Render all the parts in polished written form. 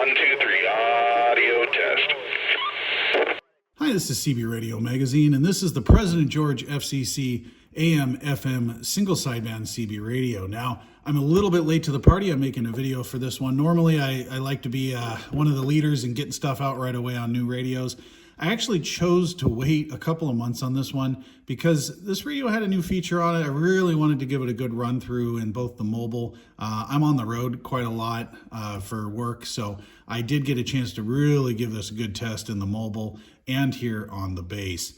1, 2, 3, audio test. Hi, this is CB Radio Magazine, and this is the President George FCC AM/FM single sideband CB radio. Now, I'm a little bit late to the party. I'm making a video for this one. Normally, I like to be one of the leaders in getting stuff out right away on new radios. I actually chose to wait a couple of months on this one because this radio had a new feature on it. I really wanted to give it a good run through in both the mobile. I'm on the road quite a lot for work, so I did get a chance to really give this a good test in the mobile and here on the base.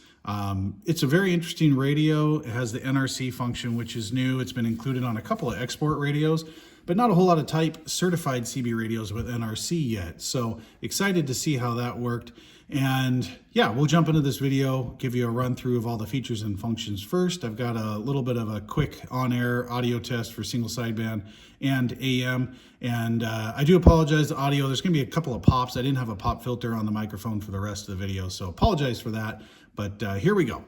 It's a very interesting radio. It has the NRC function, which is new. It's been included on a couple of export radios, but not a whole lot of type certified CB radios with NRC yet. So excited to see how that worked. And yeah, we'll jump into this video, give you a run through of all the features and functions first. I've got a little bit of a quick on-air audio test for single sideband and AM. And I do apologize, the audio, there's gonna be a couple of pops. I didn't have a pop filter on the microphone for the rest of the video, so apologize for that, but here we go.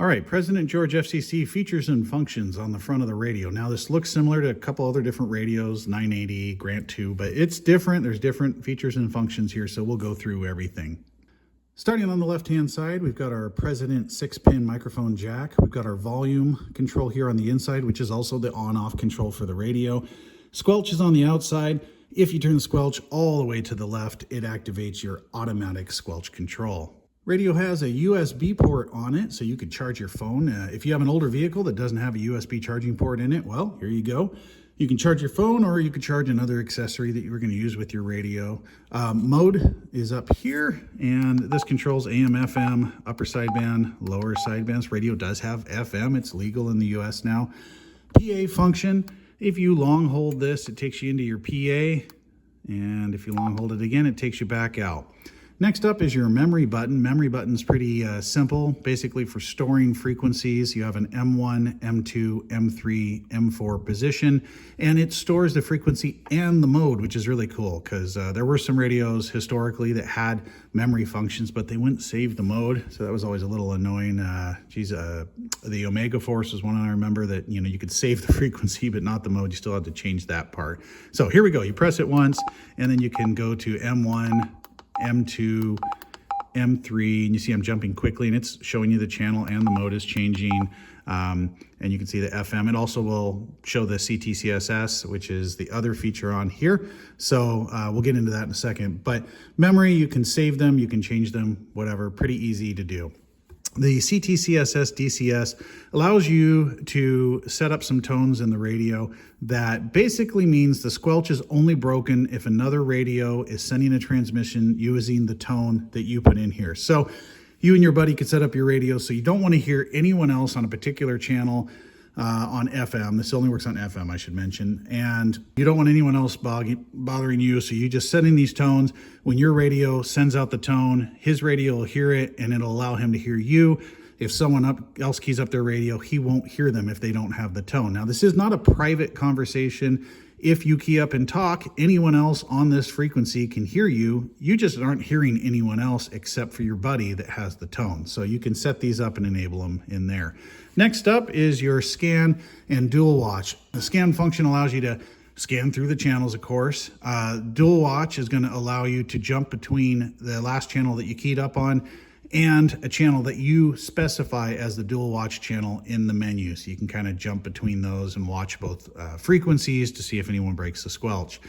All right, President George FCC features and functions on the front of the radio. Now this looks similar to a couple other different radios, 980, Grant 2, but it's different. There's different features and functions here, so we'll go through everything. Starting on the left-hand side, we've got our President 6-pin microphone jack. We've got our volume control here on the inside, which is also the on-off control for the radio. Squelch is on the outside. If you turn the squelch all the way to the left, it activates your automatic squelch control. Radio has a USB port on it, so you could charge your phone. If you have an older vehicle that doesn't have a USB charging port in it, well, here you go. You can charge your phone, or you could charge another accessory that you were going to use with your radio. Mode is up here, and this controls AM, FM, upper sideband, lower sidebands. Radio does have FM. It's legal in the US now. PA function. If you long hold this, it takes you into your PA, and if you long hold it again, it takes you back out. Next up is your memory button. Memory button's pretty simple. Basically for storing frequencies, you have an M1, M2, M3, M4 position, and it stores the frequency and the mode, which is really cool because there were some radios historically that had memory functions, but they wouldn't save the mode. So that was always a little annoying. The Omega Force was one I remember that, you could save the frequency, but not the mode. You still had to change that part. So here we go. You press it once, and then you can go to M1, M2, M3, and you see I'm jumping quickly, and it's showing you the channel and the mode is changing. And you can see the FM. It also will show the CTCSS, which is the other feature on here. So we'll get into that in a second. But memory, you can save them, you can change them, whatever, pretty easy to do. The CTCSS DCS allows you to set up some tones in the radio that basically means the squelch is only broken if another radio is sending a transmission using the tone that you put in here. So you and your buddy could set up your radio so you don't want to hear anyone else on a particular channel on FM. This only works on FM, I should mention. And you don't want anyone else bothering you, so you just set in these tones. When your radio sends out the tone, his radio will hear it, and it'll allow him to hear you. If someone else keys up their radio, he won't hear them if they don't have the tone. Now, this is not a private conversation. If you key up and talk, anyone else on this frequency can hear you. You just aren't hearing anyone else except for your buddy that has the tone. So you can set these up and enable them in there. Next up is your scan and dual watch. The scan function allows you to scan through the channels, of course. Dual watch is going to allow you to jump between the last channel that you keyed up on and a channel that you specify as the dual watch channel in the menu. So you can kind of jump between those and watch both frequencies to see if anyone breaks the squelch.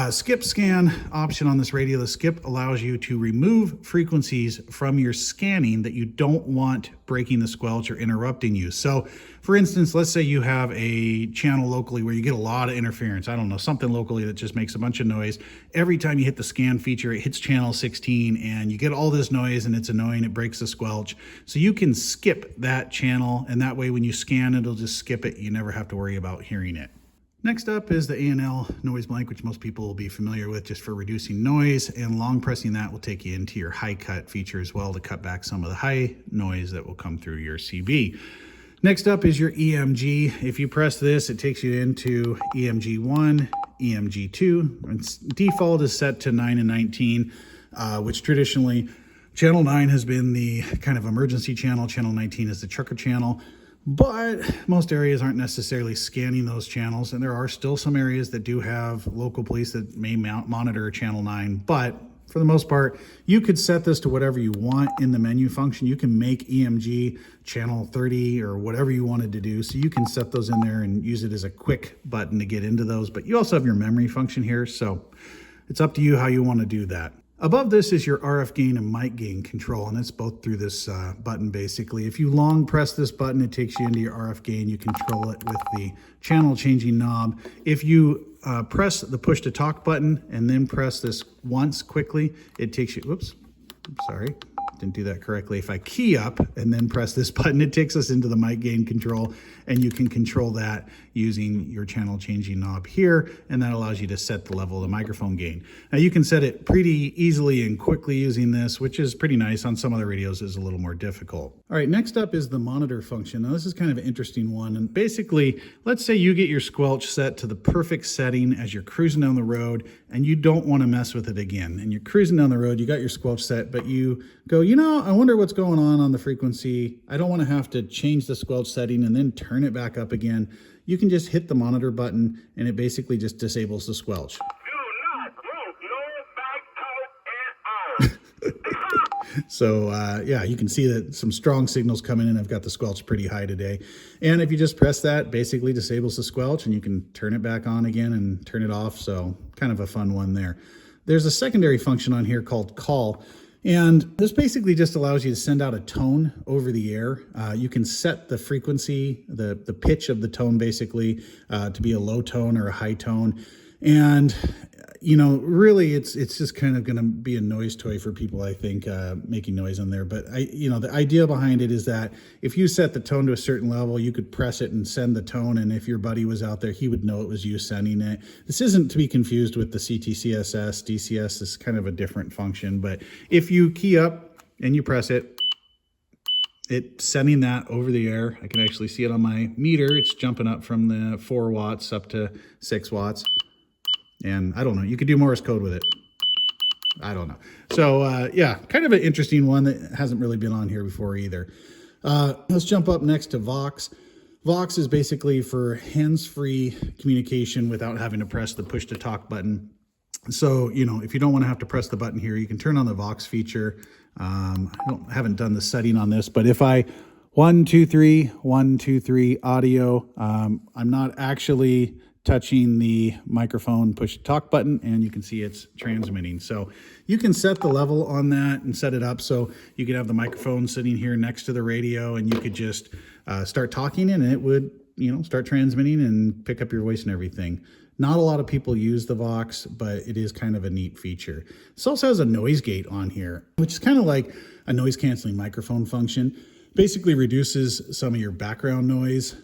Skip scan option on this radio. The skip allows you to remove frequencies from your scanning that you don't want breaking the squelch or interrupting you. So for instance, let's say you have a channel locally where you get a lot of interference. I don't know, something locally that just makes a bunch of noise. Every time you hit the scan feature, it hits channel 16 and you get all this noise and it's annoying, it breaks the squelch. So you can skip that channel, and that way when you scan, it'll just skip it. You never have to worry about hearing it. Next up is the A&L noise blank, which most people will be familiar with just for reducing noise, and long pressing that will take you into your high cut feature as well to cut back some of the high noise that will come through your CB. Next up is your EMG. If you press this, it takes you into EMG 1, EMG 2. Its default is set to 9 and 19, which traditionally channel 9 has been the kind of emergency channel. Channel 19 is the trucker channel. But most areas aren't necessarily scanning those channels, and there are still some areas that do have local police that may monitor channel 9. But for the most part, you could set this to whatever you want in the menu function. You can make EMG channel 30 or whatever you wanted to do. So you can set those in there and use it as a quick button to get into those. But you also have your memory function here, so it's up to you how you want to do that. Above this is your RF gain and mic gain control, and it's both through this button basically. If you long press this button, it takes you into your RF gain. You control it with the channel changing knob. If you press the push to talk button and then press this once quickly, it takes you, whoops, sorry, didn't do that correctly. If I key up and then press this button, it takes us into the mic gain control, and you can control that using your channel changing knob here, and that allows you to set the level of the microphone gain. Now you can set it pretty easily and quickly using this, which is pretty nice. On some other radios is a little more difficult. All right, next up is the monitor function. Now this is kind of an interesting one, and basically, let's say you get your squelch set to the perfect setting as you're cruising down the road, and you don't want to mess with it again. And you're cruising down the road, you got your squelch set, but you go, you know, I wonder what's going on the frequency. I don't want to have to change the squelch setting and then turn it back up again. You can just hit the monitor button, and it basically just disables the squelch. So yeah, you can see that some strong signals coming in. I've got the squelch pretty high today. And if you just press that, basically disables the squelch, and you can turn it back on again and turn it off. So kind of a fun one there. There's a secondary function on here called call. And this basically just allows you to send out a tone over the air. You can set the frequency, the pitch of the tone basically to be a low tone or a high tone. And, you know, really it's just kind of going to be a noise toy for people, I think, making noise on there. But, the idea behind it is that if you set the tone to a certain level, you could press it and send the tone. And if your buddy was out there, he would know it was you sending it. This isn't to be confused with the CTCSS. DCS is kind of a different function. But if you key up and you press it, it's sending that over the air. I can actually see it on my meter. It's jumping up from the 4 watts up to 6 watts. And I don't know, you could do Morse code with it. I don't know. So yeah, kind of an interesting one that hasn't really been on here before either. Let's jump up next to Vox. Vox is basically for hands-free communication without having to press the push to talk button. So, you know, if you don't want to have to press the button here, you can turn on the Vox feature. I haven't done the setting on this, but if I 1, 2, 3, 1, 2, 3 audio, I'm not actually touching the microphone push talk button, and you can see it's transmitting. So you can set the level on that and set it up so you could have the microphone sitting here next to the radio, and you could just start talking, and it would, you know, start transmitting and pick up your voice and everything. Not a lot of people use the Vox, but it is kind of a neat feature. This also has a noise gate on here, which is kind of like a noise canceling microphone function. Basically reduces some of your background noise.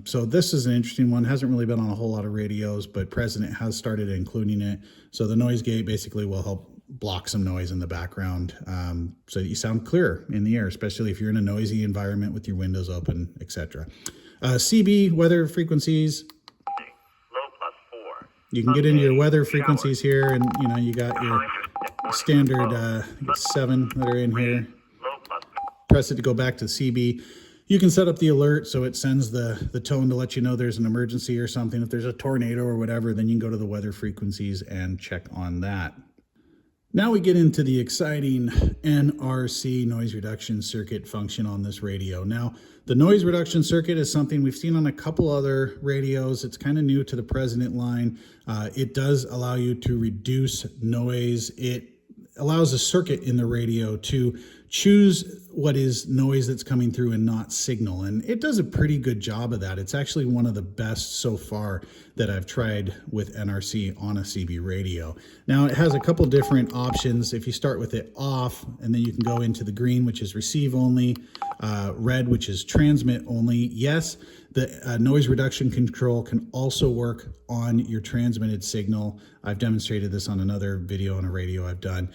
So this is an interesting one. Hasn't really been on a whole lot of radios, but President has started including it. So the noise gate basically will help block some noise in the background so that you sound clearer in the air, especially if you're in a noisy environment with your windows open, etc. CB, weather frequencies. You can get into your weather frequencies here, and you know, you got your standard 7 that are in here. Press it to go back to CB. You can set up the alert so it sends the tone to let you know there's an emergency or something. If there's a tornado or whatever, then you can go to the weather frequencies and check on that. Now we get into the exciting NRC noise reduction circuit function on this radio. Now, the noise reduction circuit is something we've seen on a couple other radios. It's kind of new to the President line. It does allow you to reduce noise. It allows a circuit in the radio to choose what is noise that's coming through and not signal. And it does a pretty good job of that. It's actually one of the best so far that I've tried with NRC on a CB radio. Now it has a couple different options. If you start with it off, and then you can go into the green, which is receive only, red, which is transmit only. Yes, the noise reduction control can also work on your transmitted signal. I've demonstrated this on another video on a radio I've done.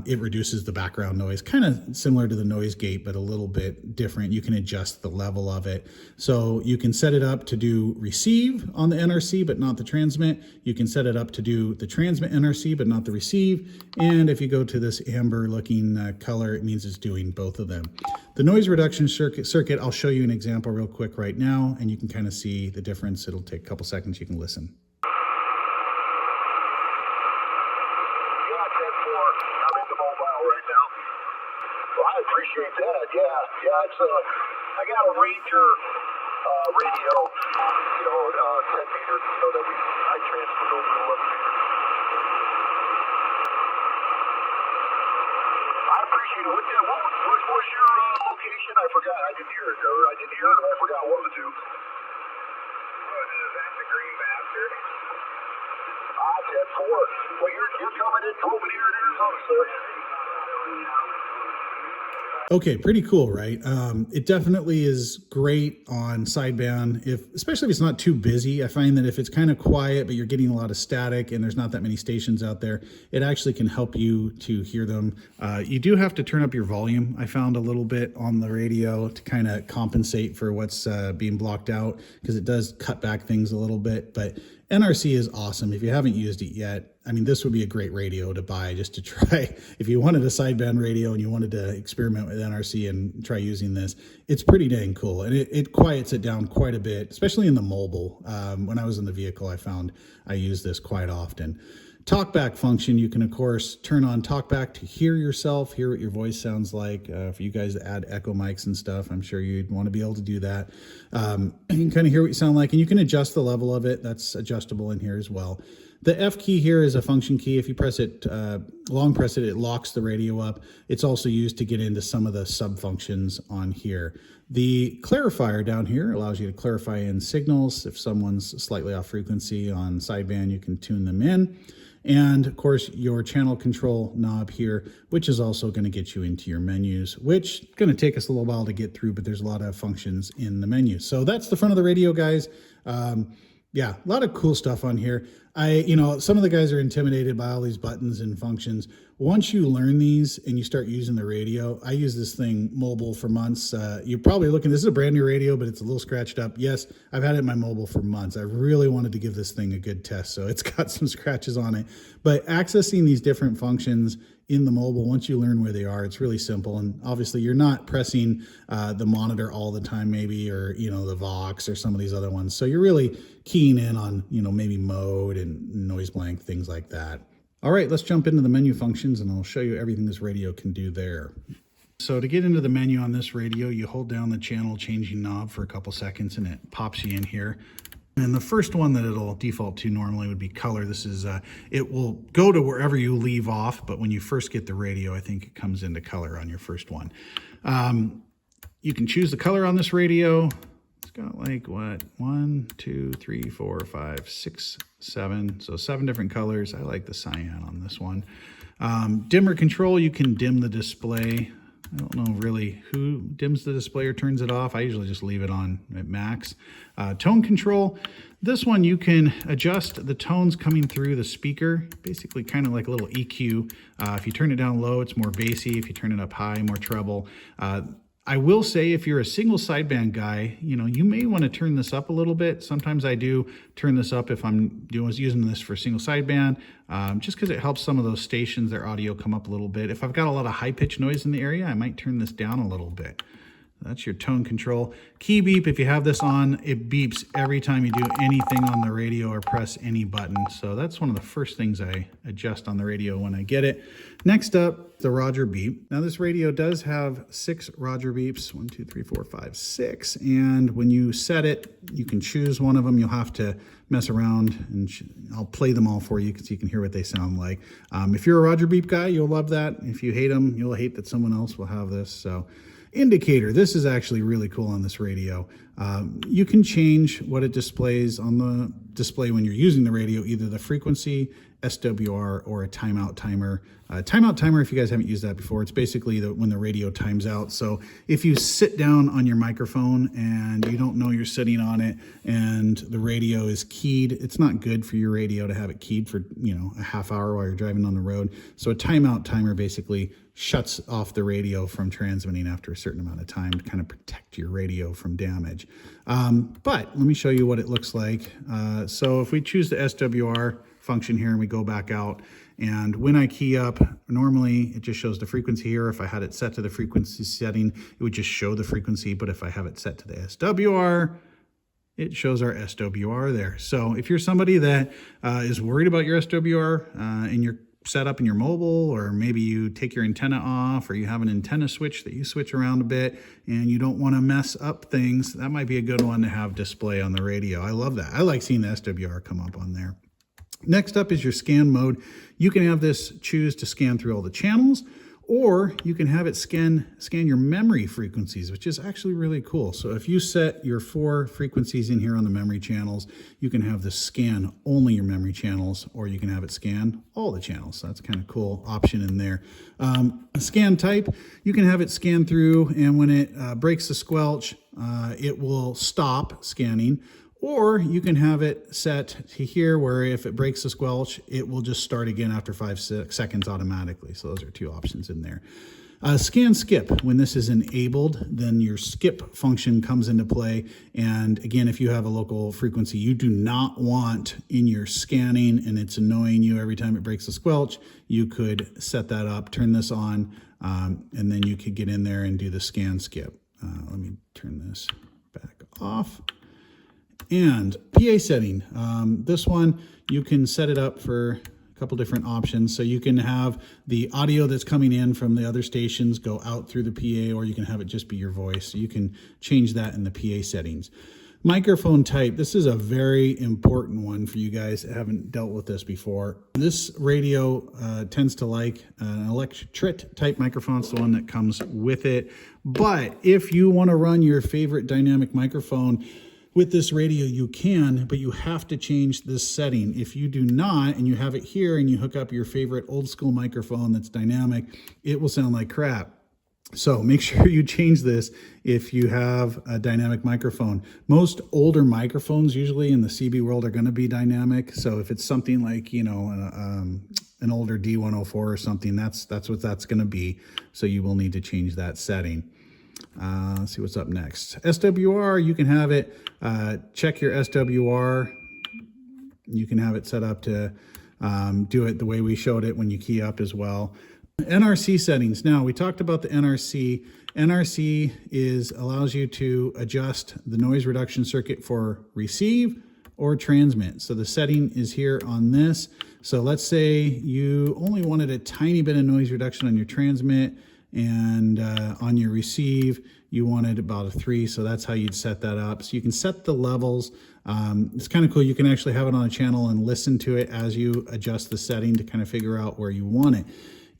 It reduces the background noise, kind of of similar to the noise gate, but a little bit different. You can adjust the level of it. So you can set it up to do receive on the NRC, but not the transmit. You can set it up to do the transmit NRC, but not the receive. And if you go to this amber looking color, it means it's doing both of them. The noise reduction circuit, I'll show you an example real quick right now, and you can kind of see the difference. It'll take a couple seconds. You can listen. I appreciate that. Yeah. It's I got a Ranger radio, 10 meter, so that I transferred over to 11 meter. I appreciate it. What was your location? I forgot. I didn't hear it, or I forgot one of the two. That's the Green Bastard. 10-4. Well, you're coming in from over here in Arizona, sir. Okay, pretty cool, right? It definitely is great on sideband, especially if it's not too busy. I find that if it's kind of quiet, but you're getting a lot of static and there's not that many stations out there, it actually can help you to hear them. You do have to turn up your volume, I found, a little bit on the radio to kind of compensate for what's being blocked out, because it does cut back things a little bit. But NRC is awesome. If you haven't used it yet, I mean, this would be a great radio to buy just to try. If you wanted a sideband radio and you wanted to experiment with NRC and try using this, it's pretty dang cool. And it quiets it down quite a bit, especially in the mobile. When I was in the vehicle, I found I use this quite often. Talkback function, you can, of course, turn on talkback to hear yourself, hear what your voice sounds like. For you guys that add echo mics and stuff, I'm sure you'd want to be able to do that. You can kind of hear what you sound like, and you can adjust the level of it. That's adjustable in here as well. The F key here is a function key. If you press it, long press it, it locks the radio up. It's also used to get into some of the sub functions on here. The clarifier down here allows you to clarify in signals. If someone's slightly off frequency on sideband, you can tune them in. And of course, your channel control knob here, which is also going to get you into your menus, which is going to take us a little while to get through, but there's a lot of functions in the menu. So that's the front of the radio, guys. Yeah, a lot of cool stuff on here. Some of the guys are intimidated by all these buttons and functions. Once you learn these and you start using the radio, I use this thing mobile for months. You're probably looking, this is a brand new radio, but it's a little scratched up. Yes, I've had it in my mobile for months. I really wanted to give this thing a good test, so it's got some scratches on it. But accessing these different functions in the mobile, once you learn where they are, it's really simple. And obviously you're not pressing the monitor all the time, maybe, or the Vox or some of these other ones. So you're really keying in on maybe mode and noise blank, things like that. All right, let's jump into the menu functions and I'll show you everything this radio can do there. So to get into the menu on this radio, you hold down the channel changing knob for a couple seconds and it pops you in here. And the first one that it'll default to normally would be color. This is, it will go to wherever you leave off, but when you first get the radio, I think it comes into color on your first one. You can choose the color on this radio. It's got like, 1, 2, 3, 4, 5, 6, 7. So 7 different colors. I like the cyan on this one. Dimmer control, you can dim the display. I don't know really who dims the display or turns it off. I usually just leave it on at max. Tone control. This one you can adjust the tones coming through the speaker, basically kind of like a little EQ. If you turn it down low, it's more bassy. If you turn it up high, more treble. I will say if you're a single sideband guy, you may want to turn this up a little bit. Sometimes I do turn this up if I'm using this for single sideband, just because it helps some of those stations, their audio come up a little bit. If I've got a lot of high-pitched noise in the area, I might turn this down a little bit. That's your tone control. Key beep, if you have this on, it beeps every time you do anything on the radio or press any button. So that's one of the first things I adjust on the radio when I get it. Next up, the Roger beep. Now this radio does have 6 Roger beeps, 1, 2, 3, 4, 5, 6. And when you set it, you can choose one of them. You'll have to mess around and I'll play them all for you so you can hear what they sound like. If you're a Roger beep guy, you'll love that. If you hate them, you'll hate that someone else will have this. So indicator, this is actually really cool on this radio. You can change what it displays on the display when you're using the radio, either the frequency, SWR, or a timeout timer. Timeout timer, if you guys haven't used that before, it's basically when the radio times out. So if you sit down on your microphone and you don't know you're sitting on it and the radio is keyed, it's not good for your radio to have it keyed for, a half hour while you're driving on the road. So a timeout timer basically shuts off the radio from transmitting after a certain amount of time to kind of protect your radio from damage. But let me show you what it looks like. So if we choose the SWR function here and we go back out, and when I key up, normally it just shows the frequency here. If I had it set to the frequency setting, it would just show the frequency. But if I have it set to the SWR, it shows our SWR there. So if you're somebody that is worried about your SWR in your setup in your mobile, or maybe you take your antenna off, or you have an antenna switch that you switch around a bit and you don't want to mess up things, that might be a good one to have display on the radio. I love that. I like seeing the SWR come up on there. Next up is your scan mode. You can have this choose to scan through all the channels, or you can have it scan your memory frequencies, which is actually really cool. So if you set your 4 frequencies in here on the memory channels, you can have this scan only your memory channels, or you can have it scan all the channels. So that's kind of cool option in there. Scan type, you can have it scan through, and when it breaks the squelch, it will stop scanning. Or you can have it set to here where if it breaks the squelch, it will just start again after 5 seconds automatically. So those are 2 options in there. Scan skip, when this is enabled, then your skip function comes into play. And again, if you have a local frequency you do not want in your scanning and it's annoying you every time it breaks the squelch, you could set that up, turn this on, and then you could get in there and do the scan skip. Let me turn this back off. And PA setting, this one, you can set it up for a couple different options. So you can have the audio that's coming in from the other stations go out through the PA, or you can have it just be your voice. So you can change that in the PA settings. Microphone type, this is a very important one for you guys that haven't dealt with this before. This radio tends to like an electret type microphone. It's the one that comes with it. But if you want to run your favorite dynamic microphone with this radio, you can, but you have to change this setting. If you do not, and you have it here and you hook up your favorite old school microphone that's dynamic, it will sound like crap. So make sure you change this if you have a dynamic microphone. Most older microphones usually in the CB world are going to be dynamic. So if it's something like, an older D104 or something, that's what that's going to be. So you will need to change that setting. Let's see what's up next. SWR, you can have it check your SWR. You can have it set up to do it the way we showed it when you key up as well. NRC settings. Now, we talked about the NRC. NRC allows you to adjust the noise reduction circuit for receive or transmit. So the setting is here on this. So let's say you only wanted a tiny bit of noise reduction on your transmit, and on your receive you wanted about a 3, so that's how you'd set that up. So you can set the levels. It's kind of cool. You can actually have it on a channel and listen to it as you adjust the setting to kind of figure out where you want it.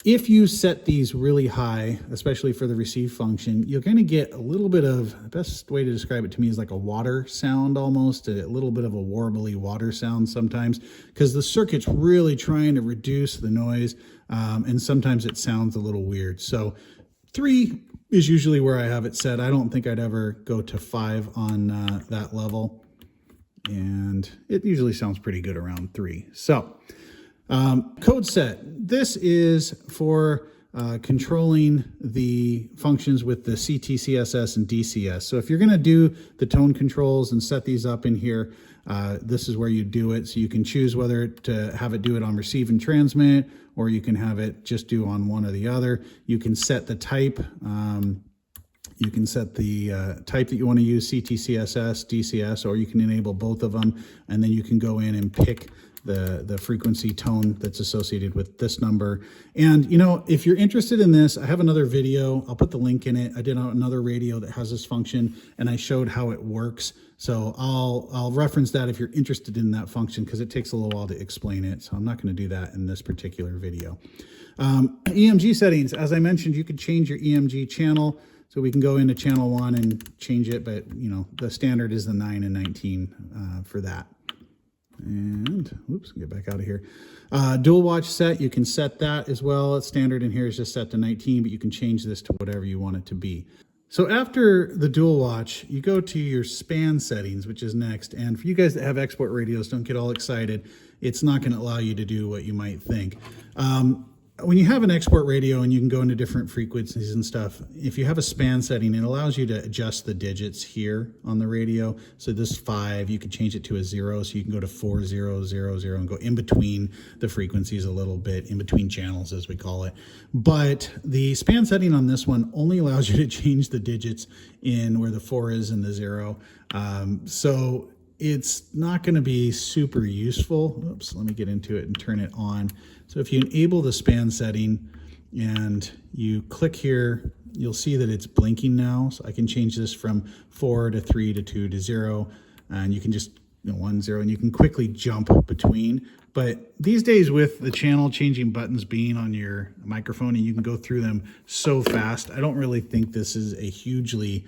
If you set these really high, especially for the receive function, you're going to get a little bit of, the best way to describe it to me is like a water sound almost, a little bit of a warbly water sound sometimes, because the circuit's really trying to reduce the noise, and sometimes it sounds a little weird. So 3 is usually where I have it set. I don't think I'd ever go to 5 on that level, and it usually sounds pretty good around 3. So code set. This is for controlling the functions with the CT, CSS, and DCS. So if you're going to do the tone controls and set these up in here, this is where you do it. So you can choose whether to have it do it on receive and transmit, or you can have it just do on one or the other. You can set the type. You can set the type that you want to use, CT, CSS, DCS, or you can enable both of them, and then you can go in and pick the frequency tone that's associated with this number. And if you're interested in this, I have another video. I'll put the link in it. I did another radio that has this function, and I showed how it works. So I'll reference that if you're interested in that function, because it takes a little while to explain it. So I'm not going to do that in this particular video. EMG settings, as I mentioned, you could change your EMG channel So we can go into channel 1 and change it, but you know, the standard is the 9 and 19 for that. And oops, get back out of here. Dual watch set, you can set that as well. It's standard in here is just set to 19, but you can change this to whatever you want it to be. So after the dual watch, you go to your span settings, which is next. And for you guys that have export radios, don't get all excited. It's not going to allow you to do what you might think. When you have an export radio and you can go into different frequencies and stuff, if you have a span setting, it allows you to adjust the digits here on the radio. So this 5, you can change it to a 0, so you can go to 4000 and go in between the frequencies a little bit, in between channels as we call it. But the span setting on this one only allows you to change the digits in where the 4 is and the 0. So it's not going to be super useful. Oops, let me get into it and turn it on. So if you enable the span setting and you click here, you'll see that it's blinking now. So I can change this from 4 to 3 to 2 to 0, and you can just 1, 0, and you can quickly jump between. But these days with the channel changing buttons being on your microphone and you can go through them so fast, I don't really think this is a hugely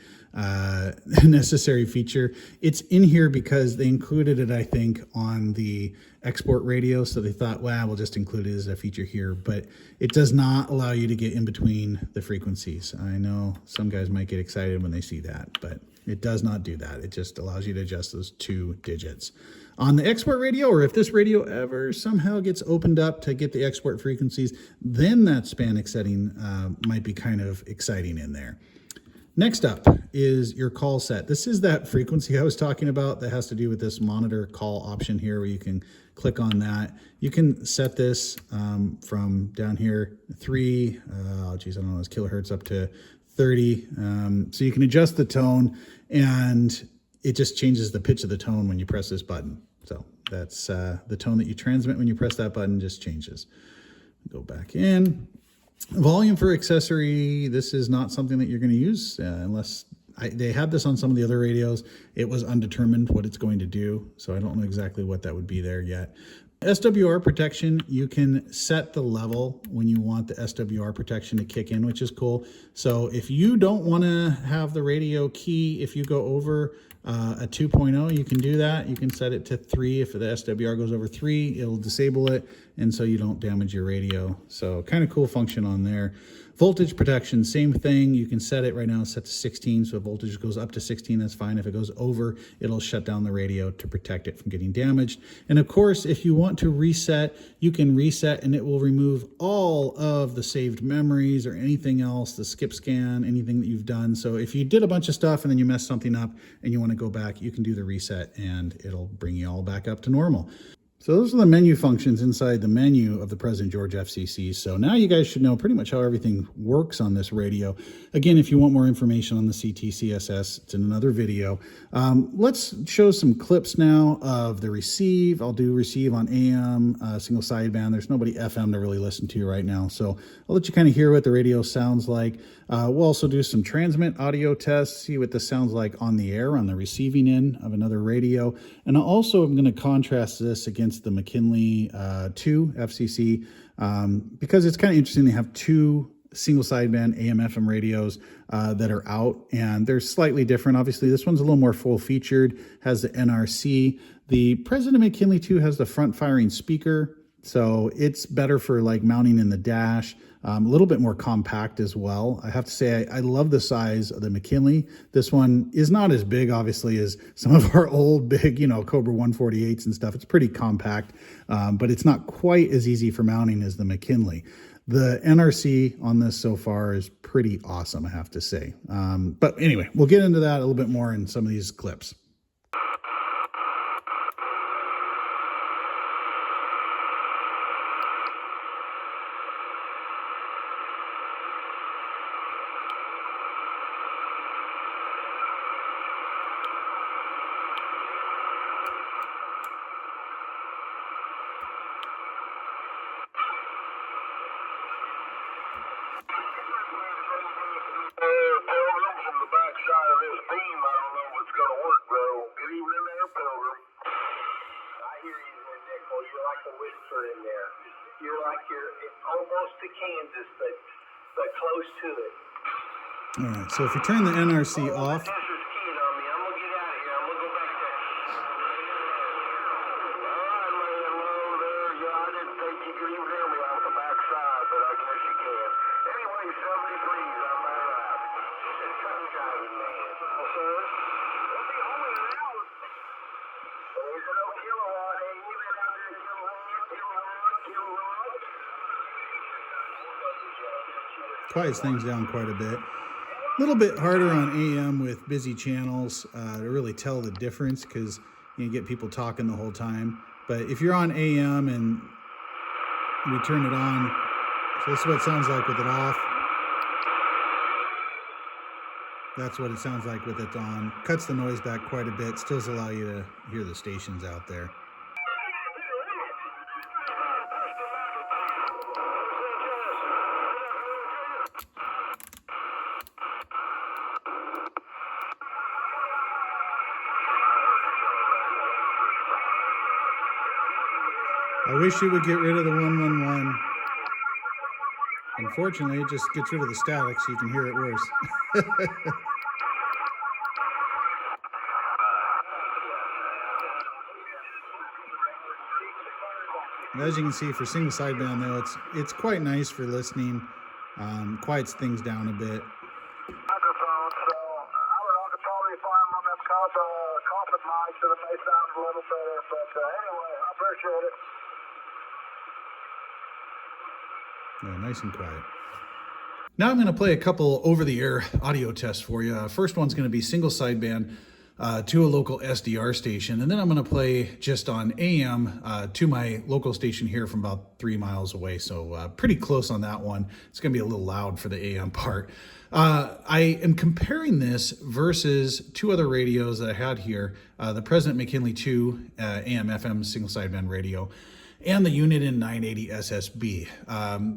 necessary feature. It's in here because they included it, I think, on the export radio. So they thought, well, we'll just include it as a feature here, but it does not allow you to get in between the frequencies. I know some guys might get excited when they see that, but it does not do that. It just allows you to adjust those 2 digits. On the export radio, or if this radio ever somehow gets opened up to get the export frequencies, then that span setting might be kind of exciting in there. Next up is your call set. This is that frequency I was talking about that has to do with this monitor call option here, where you can click on that. You can set this from down here 3, oh geez, I don't know, it's kilohertz up to 30. So you can adjust the tone, and it just changes the pitch of the tone when you press this button. So that's the tone that you transmit when you press that button just changes. Go back in. Volume for accessory, this is not something that you're going to use unless they had this on some of the other radios. It was undetermined what it's going to do, so I don't know exactly what that would be there yet. SWR protection, you can set the level when you want the SWR protection to kick in, which is cool. So if you don't want to have the radio key, if you go over a 2.0, you can do that. You can set it to 3. If the SWR goes over 3, it'll disable it, and so you don't damage your radio. So kind of cool function on there. Voltage protection, same thing. You can set it right now, it's set to 16. So if voltage goes up to 16, that's fine. If it goes over, it'll shut down the radio to protect it from getting damaged. And of course, if you want to reset, you can reset and it will remove all of the saved memories or anything else, the skip scan, anything that you've done. So if you did a bunch of stuff and then you messed something up and you want to go back, you can do the reset and it'll bring you all back up to normal. So those are the menu functions inside the menu of the President George FCC. So now you guys should know pretty much how everything works on this radio. Again, if you want more information on the CTCSS, it's in another video. Let's show some clips now of the receive. I'll do receive on AM, single sideband. There's nobody FM to really listen to right now. So I'll let you kind of hear what the radio sounds like. We'll also do some transmit audio tests, see what this sounds like on the air, on the receiving end of another radio. And I also am going to contrast this against the McKinley 2 FCC because it's kind of interesting. They have 2 single sideband AM FM radios that are out, and they're slightly different. Obviously, this one's a little more full featured, has the NRC. The President McKinley 2 has the front firing speaker, so it's better for like mounting in the dash. A little bit more compact as well. I have to say, I love the size of the McKinley. This one is not as big, obviously, as some of our old big, Cobra 148s and stuff. It's pretty compact, but it's not quite as easy for mounting as the McKinley. The NRC on this so far is pretty awesome, I have to say. But anyway, we'll get into that a little bit more in some of these clips. All right, so if you turn the NRC off, quiets things down quite a bit. A little bit harder on AM with busy channels to really tell the difference because you get people talking the whole time. But if you're on AM and we turn it on, so this is what it sounds like with it off. That's what it sounds like with it on. Cuts the noise back quite a bit, still allow you to hear the stations out there. I wish it would get rid of the 111. Unfortunately, it just gets rid of the static so you can hear it worse. As you can see, for single sideband though, it's quite nice for listening. Quiets things down a bit. Microphone, so I don't know, I could probably find one that's coffin mic so that may sound a little better, but anyway, I appreciate it. Yeah, nice and quiet. Now I'm going to play a couple over-the-air audio tests for you. First one's going to be single sideband to a local SDR station, and then I'm going to play just on AM to my local station here from about 3 miles away, so pretty close on that one. It's going to be a little loud for the AM part. I am comparing this versus 2 other radios that I had here, the President McKinley 2 AM/FM single sideband radio, and the Uniden 980 SSB,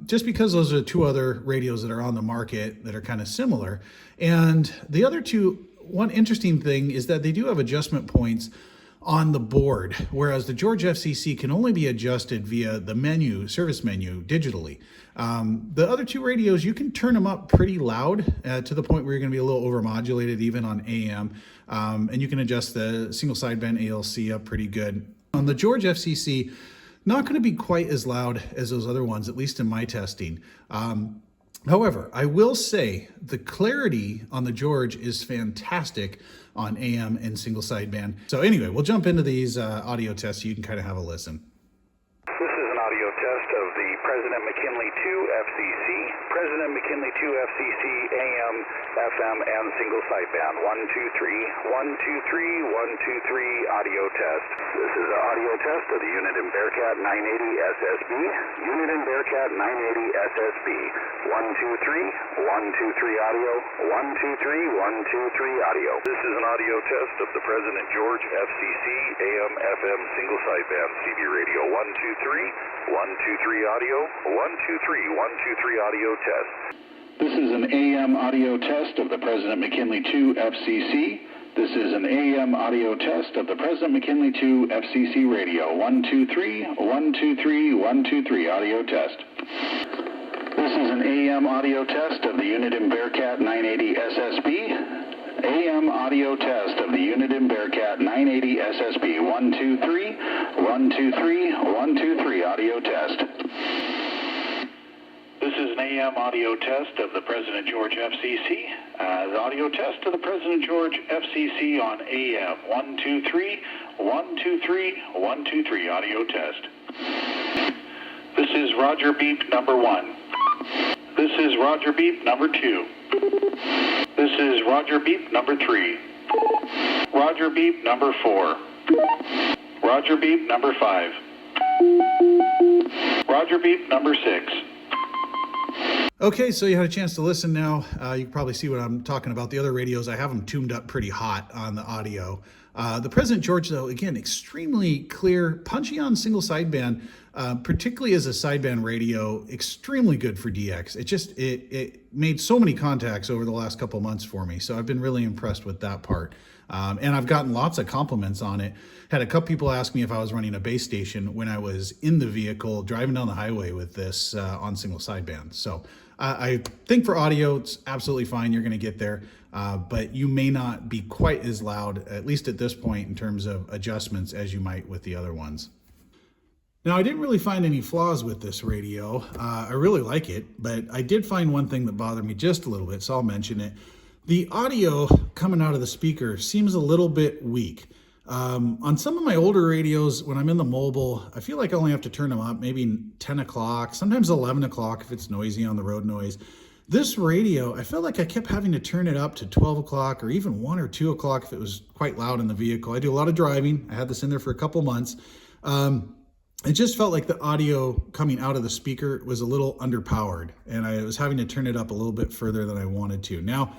just because those are 2 other radios that are on the market that are kind of similar. And the other 2, one interesting thing is that they do have adjustment points on the board, whereas the George FCC can only be adjusted via the menu, service menu, digitally. The other 2 radios, you can turn them up pretty loud to the point where you're going to be a little overmodulated even on AM, and you can adjust the single sideband ALC up pretty good. On the George FCC, not going to be quite as loud as those other ones, at least in my testing. However, I will say the clarity on the George is fantastic on AM and single sideband. So anyway, we'll jump into these audio tests so you can kind of have a listen. This is an audio test of the President McKinley 2 FCC, President McKinley 2 FCC, AM, FM, and single sideband. 1, 2, 3, 1, 2, 3, 1, 2, 3, audio test. This is an audio test of the Uniden Bearcat 980 SSB, Uniden Bearcat 980 SSB. 1, 2, 3, 1, 2, 3, audio, 1, 2, 3, 1, 2, 3, audio. This is an audio test of the President George FCC, AM, FM, single sideband, CB radio. 1, 2, 3, 1, 2, 3, audio, 1, 2, 3, 1, 2, 3, audio test. This is an AM audio test of the President McKinley 2 FCC. This is an AM audio test of the President McKinley 2 FCC radio. 1, 2, 3, 1, 2, 3, 1, 2, 3, audio test. This is an AM audio test of the Uniden Bearcat 980 SSB. AM audio test of the Uniden Bearcat 980 SSB. 1, 2, 3, 1, 2, 3, 1, 2, 3, audio test. This is an AM audio test of the President George FCC. The audio test of the President George FCC on AM. 1, 2, 3, 1, 2, 3, 1, 2, 3, audio test. This is Roger Beep number 1. This is Roger Beep number 2. This is Roger Beep number 3. Roger Beep number 4. Roger Beep number 5. Roger Beep number 6. Okay, so you had a chance to listen now. You can probably see what I'm talking about. The other radios, I have them tuned up pretty hot on the audio. The President George, though, again, extremely clear, punchy on single sideband, particularly as a sideband radio, extremely good for DX. It made so many contacts over the last couple of months for me, so I've been really impressed with that part. And I've gotten lots of compliments on it. Had a couple people ask me if I was running a base station when I was in the vehicle driving down the highway with this on single sideband. So I think for audio, it's absolutely fine. You're going to get there, but you may not be quite as loud, at least at this point, in terms of adjustments as you might with the other ones. Now, I didn't really find any flaws with this radio. I really like it, but I did find one thing that bothered me just a little bit, so I'll mention it. The audio coming out of the speaker seems a little bit weak. On some of my older radios, when I'm in the mobile, I feel like I only have to turn them up maybe 10 o'clock, sometimes 11 o'clock if it's noisy on the road noise. This radio, I felt like I kept having to turn it up to 12 o'clock or even 1 or 2 o'clock if it was quite loud in the vehicle. I do a lot of driving. I had this in there for a couple months. It just felt like the audio coming out of the speaker was a little underpowered, and I was having to turn it up a little bit further than I wanted to. Now,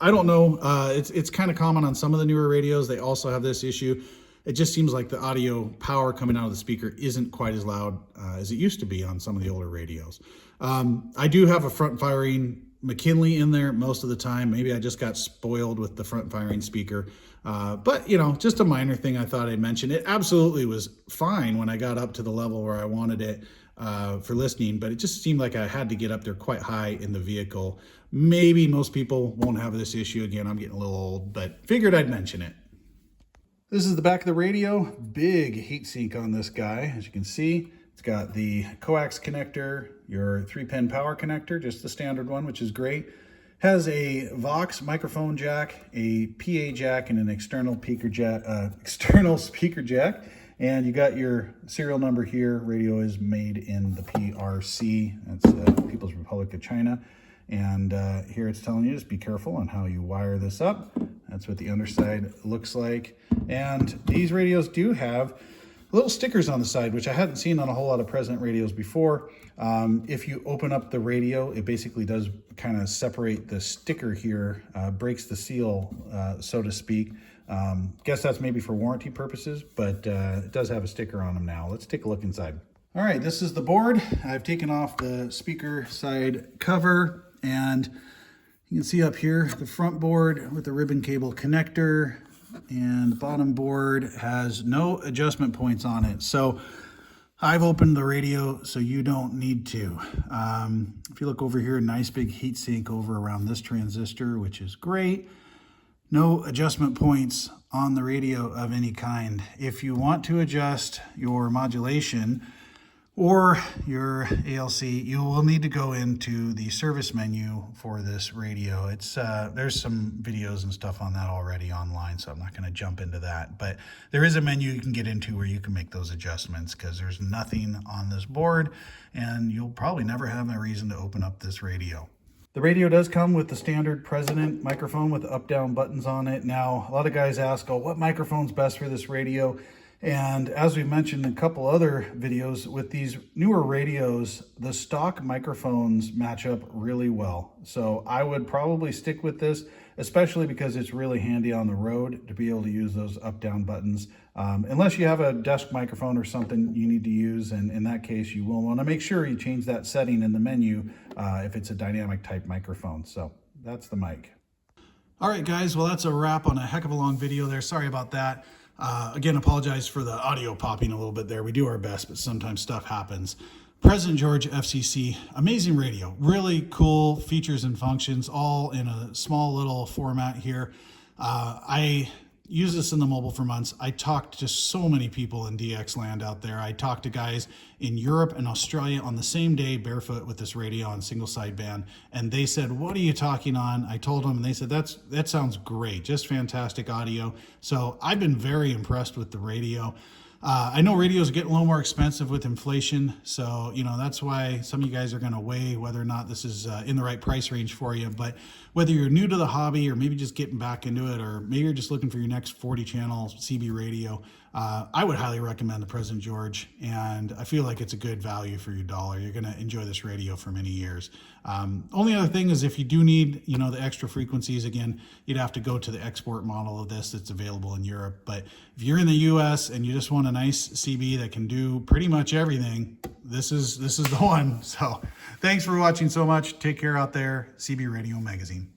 I don't know, it's kind of common on some of the newer radios. They also have this issue. It just seems like the audio power coming out of the speaker isn't quite as loud as it used to be on some of the older radios. I do have a front firing McKinley in there most of the time. Maybe I just got spoiled with the front firing speaker. But, you know, just a minor thing I thought I'd mention. It absolutely was fine when I got up to the level where I wanted it for listening, but it just seemed like I had to get up there quite high in the vehicle. Maybe most people won't have this issue. Again, I'm getting a little old, but figured I'd mention it. This is the back of the radio. Big heat sink on this guy. As you can see, it's got the coax connector, your 3-pin power connector, just the standard one, which is great. Has a Vox microphone jack, a PA jack, and an external speaker jack. And you got your serial number here. Radio is made in the PRC. That's People's Republic of China. And here it's telling you just be careful on how you wire this up. That's what the underside looks like. And these radios do have little stickers on the side, which I hadn't seen on a whole lot of President radios before. If you open up the radio, it basically does kind of separate the sticker here, breaks the seal, so to speak. Guess that's maybe for warranty purposes, but it does have a sticker on them now. Let's take a look inside. All right, this is the board. I've taken off the speaker side cover, and you can see up here the front board with the ribbon cable connector, and the bottom board has no adjustment points on it. So I've opened the radio so you don't need to. If you look over here, nice big heat sink over around this transistor, which is great. No adjustment points on the radio of any kind. If you want to adjust your modulation or your ALC, you will need to go into the service menu for this radio. It's there's some videos and stuff on that already online, so I'm not going to jump into that. But there is a menu you can get into where you can make those adjustments, because there's nothing on this board, and you'll probably never have a reason to open up this radio. The radio does come with the standard President microphone with the up-down buttons on it. Now, a lot of guys ask, oh, what microphone's best for this radio? And as we mentioned in a couple other videos, with these newer radios, the stock microphones match up really well. So I would probably stick with this, especially because it's really handy on the road to be able to use those up-down buttons. Unless you have a desk microphone or something you need to use, and in that case, you will want to make sure you change that setting in the menu if it's a dynamic type microphone. So that's the mic. All right, guys, well, that's a wrap on a heck of a long video there. Sorry about that. Again, apologize for the audio popping a little bit there. We do our best, but sometimes stuff happens. President George FCC, amazing radio, really cool features and functions, all in a small little format here. I use this in the mobile for months. I talked to so many people in DX land out there. I talked to guys in Europe and Australia on the same day, barefoot with this radio on single sideband, and they said, what are you talking on? I told them, and they said, that sounds great, just fantastic audio. So I've been very impressed with the radio. I know radios are getting a little more expensive with inflation, so that's why some of you guys are going to weigh whether or not this is in the right price range for you. But whether you're new to the hobby or maybe just getting back into it, or maybe you're just looking for your next 40-channel CB radio, I would highly recommend the President George, and I feel like it's a good value for your dollar. You're going to enjoy this radio for many years. Only other thing is, if you do need the extra frequencies, again, you'd have to go to the export model of this that's available in Europe. But if you're in the US and you just want a nice CB that can do pretty much everything, this is the one. So thanks for watching so much. Take care out there. CB Radio Magazine.